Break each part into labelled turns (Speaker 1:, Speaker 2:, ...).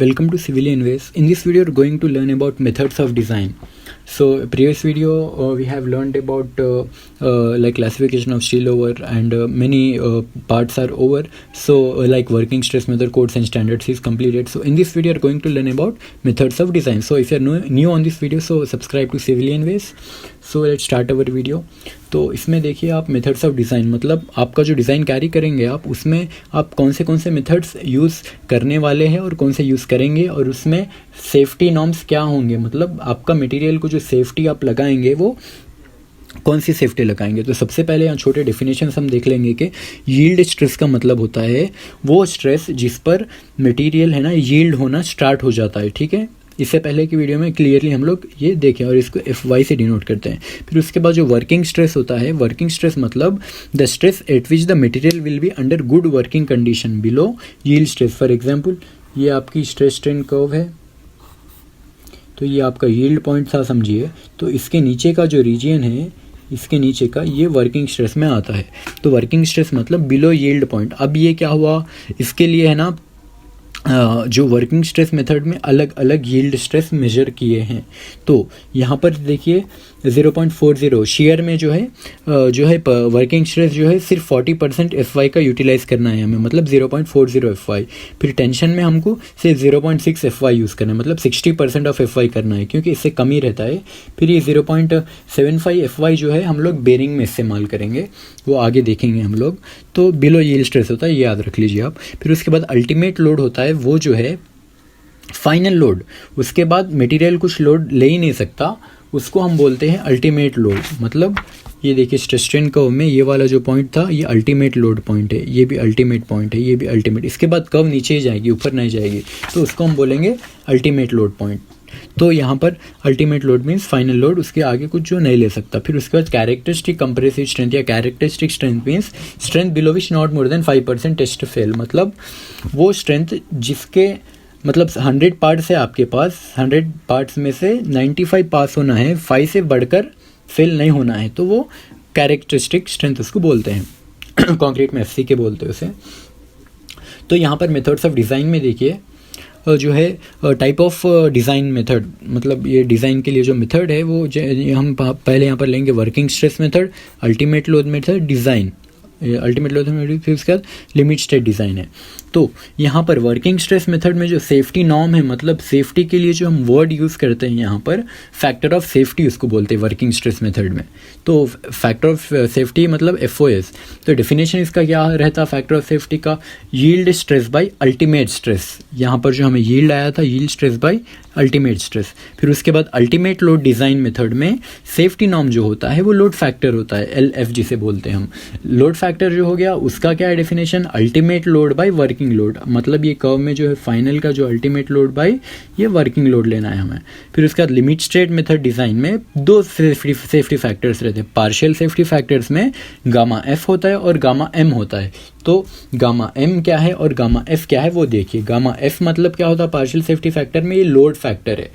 Speaker 1: Welcome to Civilian Ways. In this video, we're going to learn about methods of design. So, previous video we have learned about like classification of steel over and many parts are over. So, like working stress method, codes and standards is completed. So, in this video, we're going to learn about methods of design. So, if you're new on this video, so subscribe to Civilian Ways. So, let's start our video. तो इसमें देखिए आप methods of design मतलब आपका जो design carry करेंगे आप उसमें आप कौन से मेथड्स यूज़ करने वाले हैं और कौन से यूज़ करेंगे और उसमें सेफ्टी नॉर्म्स क्या होंगे, मतलब आपका मटेरियल को जो सेफ्टी आप लगाएंगे वो कौन सी सेफ्टी लगाएंगे। तो सबसे पहले यहाँ छोटे डेफिनेशंस हम देख लेंगे कि यील्ड स्ट्रेस का मतलब होता है वो स्ट्रेस जिस पर मटेरियल है ना यील्ड होना स्टार्ट हो जाता है। ठीक है, इससे पहले की वीडियो में क्लियरली हम लोग ये देखें और इसको FY से डिनोट करते हैं। फिर उसके बाद जो वर्किंग स्ट्रेस होता है, वर्किंग स्ट्रेस मतलब the stress eight which the material will be under good working condition below yield stress. For example ये आपकी स्ट्रेस स्ट्रेन कर्व है, तो ये आपका यील्ड पॉइंट था समझिए। तो इसके नीचे का जो रीजन है, इसके नीचे का ये वर्किंग स्ट्रेस में आता है। तो वर्किंग स्ट्रेस मतलब बिलो यील्ड पॉइंट। अब ये क्या हुआ, इसके लिए है ना जो वर्किंग स्ट्रेस मेथड में अलग अलग यील्ड स्ट्रेस मेजर किए हैं। तो यहाँ पर देखिए 0.40 शेयर में जो है वर्किंग स्ट्रेस जो है सिर्फ 40% FY का यूटिलाइज करना है हमें, मतलब 0.40 FY। फिर टेंशन में हमको सिर्फ 0.6 FY यूज़ करना है, मतलब 60% ऑफ FY करना है क्योंकि इससे कम ही रहता है। फिर ये 0.75 FY जो है हम लोग बेरिंग में इस्तेमाल करेंगे, वो आगे देखेंगे हम लोग। तो बिलो यील्ड स्ट्रेस होता है, ये याद रख लीजिए आप। फिर उसके बाद अल्टीमेट लोड होता है वो जो है फाइनल लोड। उसके बाद मटेरियल कुछ लोड ले ही नहीं सकता, उसको हम बोलते हैं अल्टीमेट लोड। मतलब ये देखिए स्ट्रेस स्ट्रेन कर्व में ये वाला जो पॉइंट था ये अल्टीमेट लोड पॉइंट है, ये भी अल्टीमेट पॉइंट है, ये भी अल्टीमेट। इसके बाद कर्व नीचे ही जाएगी, ऊपर नहीं जाएगी, तो उसको हम बोलेंगे अल्टीमेट लोड पॉइंट। तो यहाँ पर ultimate load means final load, उसके आगे कुछ जो नहीं ले सकता। फिर उसके बाद कैरेक्टरिस्टिक कंप्रेसिव स्ट्रेंथ या characteristic strength means strength below which not more than 5% test fail. मतलब वो स्ट्रेंथ जिसके मतलब 100 पार्ट्स है आपके पास, 100 पार्ट्स में से 95 पास होना है, 5 से बढ़कर फेल नहीं होना है, तो वो कैरेक्टरिस्टिक स्ट्रेंथ उसको बोलते हैं। कंक्रीट में FC के बोलते हैं उसे। तो यहाँ पर मेथड्स ऑफ डिज़ाइन में देखिए जो है टाइप ऑफ डिज़ाइन मेथड, मतलब ये डिज़ाइन के लिए जो मेथड है वो हम पहले यहाँ पर लेंगे working stress method, ultimate load method, design ultimate load method, फिर उसके बाद लिमिट स्टेट डिज़ाइन है। तो यहाँ पर वर्किंग स्ट्रेस मेथड में जो सेफ्टी नॉर्म है, मतलब सेफ्टी के लिए जो हम वर्ड यूज़ करते हैं यहाँ पर फैक्टर ऑफ सेफ्टी उसको बोलते हैं वर्किंग स्ट्रेस मेथड में। तो फैक्टर ऑफ सेफ्टी मतलब FOS। तो डेफिनेशन इसका क्या रहता है फैक्टर ऑफ सेफ्टी का, yield stress by ultimate stress. यहाँ पर जो हमें यील्ड आया था yield stress by ultimate stress. फिर उसके बाद अल्टीमेट लोड डिज़ाइन मेथड में सेफ्टी नॉर्म जो होता है वो लोड फैक्टर होता है, LF जिसे बोलते हैं हम। लोड फैक्टर जो हो गया उसका क्या है definition, ultimate load by working load. मतलब ये कर्व में जो है फाइनल का जो अल्टीमेट लोड बाय ये वर्किंग लोड लेना है हमें। फिर उसके बाद लिमिट स्टेट मेथड डिज़ाइन में दो सेफ्टी फैक्टर्स रहते हैं। पार्शियल सेफ्टी फैक्टर्स में गामा F होता है और गामा M होता है। तो गामा M क्या है और गामा F क्या है वो देखिए। गामा F मतलब क्या होता है पार्शियल सेफ्टी फैक्टर में, ये लोड फैक्टर है।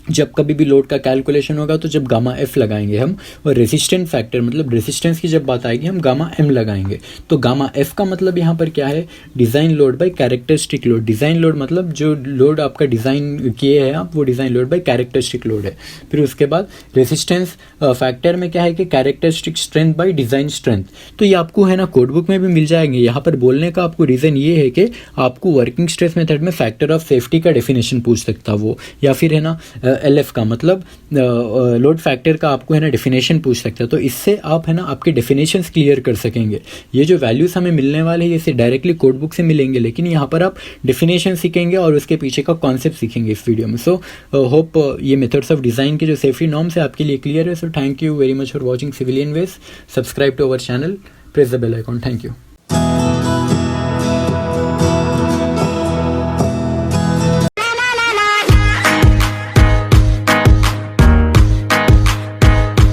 Speaker 1: जब कभी भी लोड का कैलकुलेशन होगा तो जब गामा F लगाएंगे हम, और रेसिस्टेंट फैक्टर मतलब रेसिस्टेंस की जब बात आएगी हम गामा M लगाएंगे। तो गामा F का मतलब यहाँ पर क्या है, design load bye characteristic load. Design load मतलब जो लोड आपका डिज़ाइन किए हैं आप, वो design load bye characteristic load है। फिर उसके बाद रेसिस्टेंस फैक्टर में क्या है कि characteristic strength by design strength. तो ये आपको है ना कोड बुक में भी मिल जाएंगे। यहाँ पर बोलने का आपको रीज़न ये है कि आपको वर्किंग स्ट्रेस मेथड में फैक्टर ऑफ सेफ्टी का डेफिनेशन पूछ सकता वो, या फिर है ना LF का मतलब लोड फैक्टर का आपको है ना डेफिनेशन पूछ सकता है। तो इससे आप है ना आपके डेफिनेशंस क्लियर कर सकेंगे। ये जो वैल्यूज़ हमें मिलने वाले हैं ये डायरेक्टली कोड बुक से मिलेंगे, लेकिन यहाँ पर आप डेफिनेशन सीखेंगे और उसके पीछे का कॉन्सेप्ट सीखेंगे इस वीडियो में। सो होप ये मेथड्स ऑफ डिज़ाइन के जो सेफ्टी नॉर्म्स है आपके लिए क्लियर है। So thank you very much for watching civilian ways. Subscribe to our channel, press the bell icon. Thank you.